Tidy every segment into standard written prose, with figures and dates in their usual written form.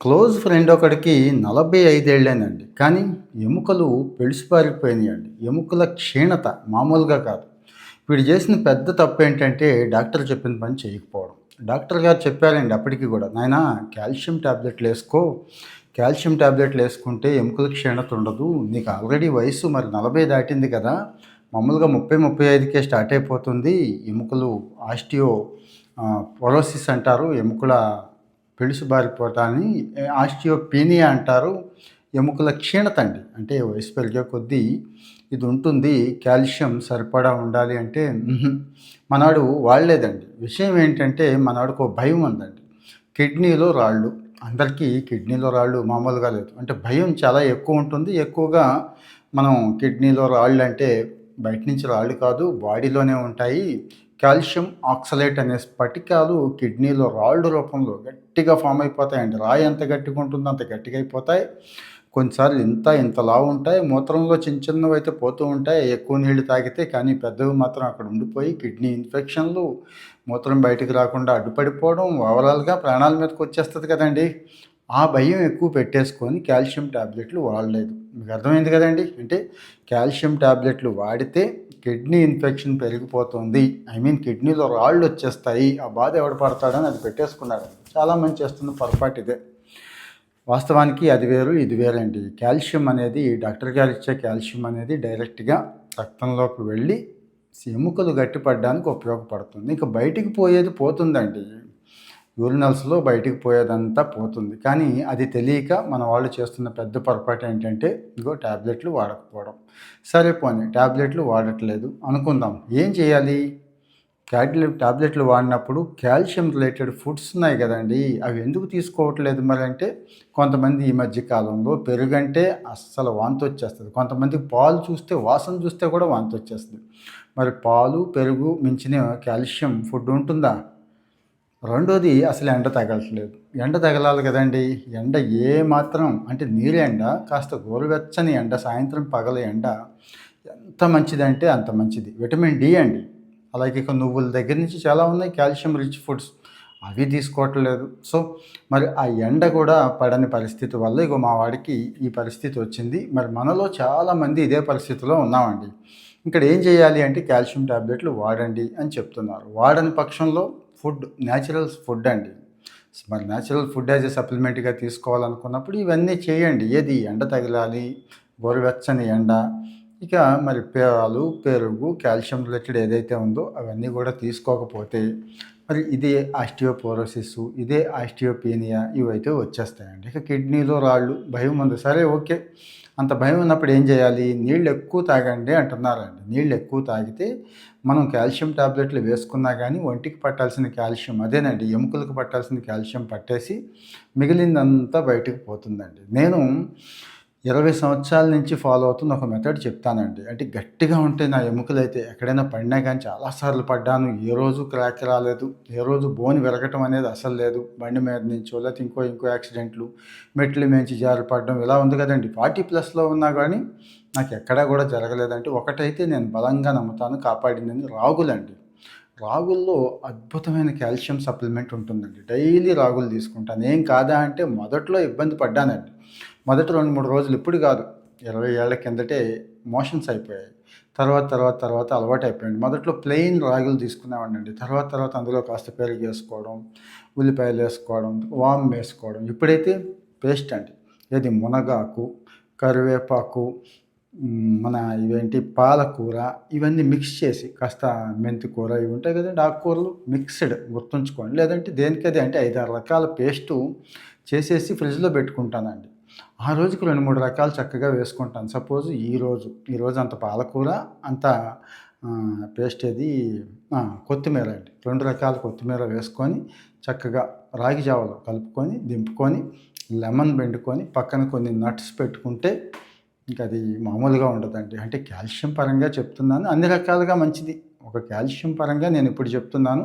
Close friend ఒకడికి 45 ఏళ్ళేనండి. కానీ ఎముకలు పెళుసుపారిపోయినాయండి. ఎముకల క్షీణత మామూలుగా కాదు. వీడు చేసిన పెద్ద తప్పేంటంటే డాక్టర్ చెప్పిన పని చేయకపోవడం. డాక్టర్ గారు చెప్పారండి అప్పటికి గూడా, "నాయనా కాల్షియం టాబ్లెట్లేసుకో. కాల్షియం టాబ్లెట్లేసుకుంటే ఎముకల క్షీణత ఉండదు. నీకు ఆల్రెడీ వయసు మరి 40 దాటింది కదా! మామూలుగా 30, 35కే స్టార్ట్ అయిపోతుంది. ఎముకలు ఆస్టియో పొరోసిస్ అంటారు. ఎముకల పెళుసుబారిపోవటాన్ని ఆస్టియోపీనియా అంటారు. ఎముకల క్షీణత అండి. అంటే వయసు పెరిగే కొద్దీ ఇది ఉంటుంది. కాల్షియం సరిపడా ఉండాలి అంటే మనోడు వాడలేదండి. విషయం ఏంటంటే మనోడికో భయం ఉందండి. కిడ్నీలో రాళ్ళు. అందరికీ కిడ్నీలో రాళ్ళు మామూలుగా లేదు. అంటే భయం చాలా ఎక్కువ ఉంటుంది. ఎక్కువగా మనం కిడ్నీలో రాళ్ళంటే బయట నుంచి రాళ్ళు కాదు, బాడీలోనే ఉంటాయి. కాల్షియం ఆక్సలేట్ అనే స్ఫటికాలు కిడ్నీలో రాళ్ళు రూపంలో గట్టిగా ఫామ్ అయిపోతాయండి. రాయి ఎంత గట్టిగా ఉంటుందో అంత గట్టిగా అయిపోతాయి. కొన్నిసార్లు ఇంత లావు ఉంటాయి. మూత్రంలో చిన్న చిన్నవైతే పోతూ ఉంటాయి ఎక్కువ నీళ్లు తాగితే. కానీ పెద్దవి మాత్రం అక్కడ ఉండిపోయి కిడ్నీ ఇన్ఫెక్షన్లు, మూత్రం బయటికి రాకుండా అడ్డుపడిపోవడం, ఓవరాల్‌గా ప్రాణాల మీదకి వచ్చేస్తది కదండీ! ఆ భయం ఎక్కువ పెట్టేసుకొని కాల్షియం టాబ్లెట్లు వాడలేదు. మీకు అర్థమైంది కదండీ! అంటే కాల్షియం టాబ్లెట్లు వాడితే కిడ్నీ ఇన్ఫెక్షన్ పెరిగిపోతుంది. కిడ్నీలో రాళ్ళొచ్చేస్తాయి. ఆ బాధ ఎవడు పడతాడని అది పెట్టేసుకున్నాడండి. చాలామంది చేస్తున్న పొరపాటు ఇదే. వాస్తవానికి అది వేరు, ఇది వేరండి. కాల్షియం అనేది డాక్టర్ గారు ఇచ్చే కాల్షియం అనేది డైరెక్ట్‌గా రక్తంలోకి వెళ్ళి ఎముకలు గట్టిపడడానికి ఉపయోగపడుతుంది. ఇంక బయటికి పోయేది పోతుందండి. యూరినల్స్‌లో బయటికి పోయేదంతా పోతుంది. కానీ అది తెలియక మన వాళ్ళు చేస్తున్న పెద్ద పొరపాటు ఏంటంటే, ఇదిగో టాబ్లెట్లు వాడకపోవడం. సరే పోనీ టాబ్లెట్లు వాడట్లేదు అనుకుందాం. ఏం చేయాలి? టాబ్లెట్లు వాడినప్పుడు కాల్షియం రిలేటెడ్ ఫుడ్స్ ఉన్నాయి కదండీ! అవి ఎందుకు తీసుకోవట్లేదు మరంటే, కొంతమంది ఈ మధ్య కాలంలో పెరుగంటే అస్సలు వాంతొచ్చేస్తది. కొంతమందికి పాలు చూస్తే, వాసన చూస్తే కూడా వాంతొచ్చేస్తది. మరి పాలు, పెరుగు మించిన కాల్షియం ఫుడ్ ఉంటుందా? రెండోది అసలు ఎండ తగలట్లేదు. ఎండ తగలాలి కదండీ! ఎండ ఏమాత్రం అంటే నీరెండ, కాస్త గోరువెచ్చని ఎండ, సాయంత్రం పగలు ఎండ ఎంత మంచిదంటే అంత మంచిది. విటమిన్ డి అండి. అలాగే ఇక నువ్వుల దగ్గర నుంచి చాలా ఉన్నాయి కాల్షియం రిచ్ ఫుడ్స్. అవి తీసుకోవట్లేదు. సో, మరి ఆ ఎండ కూడా పడని పరిస్థితి వల్ల ఇగో మా వాడికి ఈ పరిస్థితి వచ్చింది. మరి మనలో చాలామంది ఇదే పరిస్థితిలో ఉన్నామండి. ఇక్కడ ఏం చేయాలి అంటే కాల్షియం టాబ్లెట్లు వాడండి అని చెప్తున్నారు. వాడని పక్షంలో న్యాచురల్ ఫుడ్ అండి. మరి న్యాచురల్ ఫుడ్ యాజ్ ఎ సప్లిమెంట్‌గా తీసుకోవాలనుకున్నప్పుడు ఇవన్నీ చేయండి. ఏది ఎండ తగలాలి, గోరువెచ్చని ఎండ, ఇక మరి పాలు, పెరుగు, కాల్షియం రిలేటెడ్ ఏదైతే ఉందో అవన్నీ కూడా తీసుకోకపోతే మరి ఇదే ఆస్టియోపోరోసిస్, ఇదే ఆస్టియోపీనియా ఇవైతే వచ్చేస్తాయండి. ఇక కిడ్నీలో రాళ్ళు భయం ఉంది. సరే ఓకే. అంత భయం ఉన్నప్పుడు ఏం చేయాలి? నీళ్ళు ఎక్కువ తాగండి అంటున్నారండి. నీళ్ళు ఎక్కువ తాగితే మనం కాల్షియం టాబ్లెట్లు వేసుకున్నా కానీ ఒంటికి పట్టాల్సిన కాల్షియం అదేనండి, ఎముకలకు పట్టాల్సిన కాల్షియం పట్టేసి మిగిలిందంతా బయటకు పోతుందండి. నేను 20 సంవత్సరాల నుంచి ఫాలో అవుతున్న ఒక మెథడ్ చెప్తానండి. అంటే గట్టిగా ఉంటే నా ఎముకలైతే ఎక్కడైనా పడినా కానీ చాలా సార్లు పడ్డాను. ఏ రోజు క్రాక్ రాలేదు. ఏ రోజు బోన్ విరగటం అనేది అసలు లేదు. బండి మీద నుంచో లేకపోతే ఇంకో యాక్సిడెంట్లు, మెట్ల మించి జారి పడడం ఇలా ఉంది కదండీ. 40+లో ఉన్నా కానీ నాకు ఎక్కడా కూడా జరగలేదంటే ఒకటైతే నేను బలంగా నమ్ముతాను కాపాడిందని రాగులండి. రాగుల్లో అద్భుతమైన కాల్షియం సప్లిమెంట్ ఉంటుందండి. డైలీ రాగులు తీసుకుంటాను. ఏం కాదా అంటే మొదట్లో ఇబ్బంది పడ్డానండి. మొదటి 2, 3 రోజులు ఇప్పుడు కాదు. 20 ఏళ్ల కిందటే మోషన్స్ అయిపోయాయి. తర్వాత అలవాటయిపోయింది. మొదట్లో ప్లెయిన్ రాగులు తీసుకునేవాడినండి. తర్వాత అందులో కాస్త పెరుగేసుకోవడం, ఉల్లిపాయలేసుకోవడం, వాము వేసుకోవడం. ఇప్పుడైతే పేస్ట్ అండి. ఏది మునగాకు, కరివేపాకు, మన పాలకూర ఇవన్నీ మిక్స్ చేసి కాస్త మెంతి కూర ఇవి ఉంటాయి కదండీ ఆకుకూరలు మిక్స్‌డ్ గుర్తుంచుకోండి. లేదంటే దేనికది అంటే 5, 6 రకాల పేస్టు చేసేసి ఫ్రిడ్జ్‌లో పెట్టుకుంటానండి. ఆ రోజుకి 2, 3 రకాలు చక్కగా వేసుకుంటాను. సపోజ్ ఈరోజు అంత పాలకూర, అంత పేస్ట్ ఏది కొత్తిమీర అండి. 2 రకాల కొత్తిమీర వేసుకొని చక్కగా రాగి జావలో కలుపుకొని, దింపుకొని, లెమన్ పిండుకొని, పక్కన కొన్ని నట్స్ పెట్టుకుంటే ఇంక అది మామూలుగా ఉండదండి. అంటే కాల్షియం పరంగా చెప్తున్నాను. అన్ని రకాలుగా మంచిది. ఒక కాల్షియం పరంగా నేనిప్పుడు చెప్తున్నాను.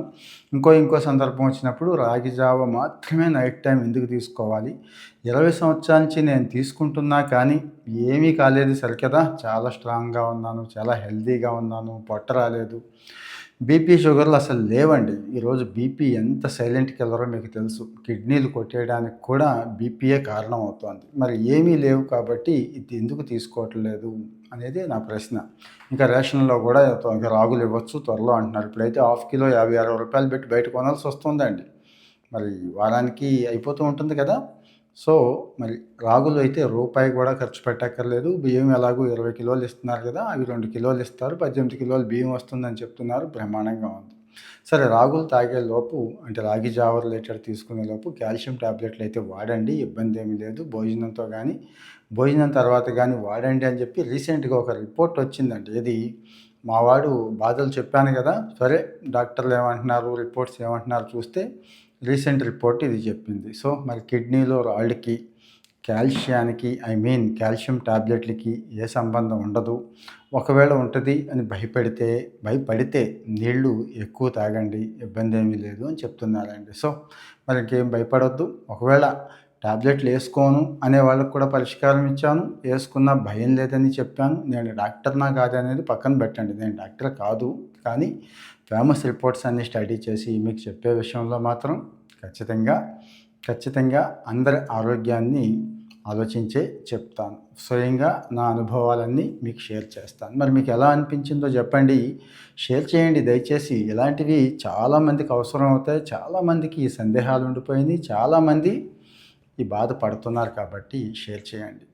ఇంకో సందర్భం వచ్చినప్పుడు రాగి జావ మాత్రమే నైట్ టైమ్ ఎందుకు తీసుకోవాలి? 20 సంవత్సరాల నుంచి నేను తీసుకుంటున్నా కానీ ఏమీ కాలేదు సరికదా! చాలా స్ట్రాంగ్‌గా ఉన్నాను. చాలా హెల్తీగా ఉన్నాను. పొట్ట రాలేదు. బీపీ, షుగర్‌లు అసలు లేవండి. ఈరోజు బీపీ ఎంత సైలెంట్ కిల్లరో మీకు తెలుసు. కిడ్నీలు కొట్టేయడానికి కూడా బీపీయే కారణం అవుతోంది. మరి ఏమీ లేవు కాబట్టి ఇది ఎందుకు తీసుకోవట్లేదు అనేది నా ప్రశ్న. ఇంకా రేషన్‌లో కూడా ఇక రాగులు ఇవ్వచ్చు త్వరలో అంటున్నారు. ఇప్పుడైతే హాఫ్ కిలో రూ. 50, 60 పెట్టి బయట కొనాల్సొస్తుందండి. మరి వారానికి అయిపోతూ ఉంటుంది కదా! సో, మరి రాగులు అయితే రూపాయి కూడా ఖర్చు పెట్టక్కర్లేదు. బియ్యం ఎలాగో 20 కిలోలు ఇస్తున్నారు కదా! అవి 2 కిలోలు ఇస్తారు. 18 కిలోలు బియ్యం వస్తుందని చెప్తున్నారు. బ్రహ్మాండంగా ఉంది. సరే రాగులు తాగే లోపు అంటే రాగి జావ రిలేటెడ్ తీసుకునే లోపు కాల్షియం టాబ్లెట్లు అయితే వాడండి. ఇబ్బందేమీ లేదు. భోజనంతో గానీ, భోజనం తర్వాత గానీ వాడండి అని చెప్పి రీసెంట్‌గా ఒక రిపోర్ట్ వచ్చిందండి. ఏది మా వాడు బాధలు చెప్పాను కదా! సరే డాక్టర్లు ఏమంటున్నారు, రిపోర్ట్స్ ఏమంటున్నారు చూస్తే రీసెంట్ రిపోర్ట్ ఇది చెప్పింది. సో, మరి కిడ్నీలో రాళ్ళకి, కాల్షియానికి కాల్షియం టాబ్లెట్లకి ఏ సంబంధం ఉండదు. ఒకవేళ ఉంటది అని భయపడితే నీళ్ళు ఎక్కువ తాగండి. ఇబ్బందేమీ లేదు అని చెప్తున్నారండి. సో, మరి ఇంకేం భయపడొద్దు. ఒకవేళ టాబ్లెట్లు ఏసుకోను అనే వాళ్ళకి కూడా పరిష్కారం ఇచ్చాను. ఏసుకున్నా భయం లేదని చెప్పాను. నేను డాక్టర్నా కాదనేది పక్కన పెట్టండి. నేను డాక్టర్ కాదు. కానీ ఫేమస్ రిపోర్ట్స్ అన్నీ స్టడీ చేసి మీకు చెప్పే విషయంలో మాత్రం ఖచ్చితంగా, ఖచ్చితంగా అందరి ఆరోగ్యాన్ని ఆలోచించే చెప్తాను. స్వయంగా నా అనుభవాలన్నీ మీకు షేర్ చేస్తాను. మరి మీకు ఎలా అనిపించిందో చెప్పండి. షేర్ చేయండి దయచేసి. ఇలాంటివి చాలామందికి అవసరం అవుతాయి. చాలామందికి ఈ సందేహాలు ఉండిపోయినాయి. చాలామంది ఈ బాధ పడుతున్నారు కాబట్టి షేర్ చేయండి.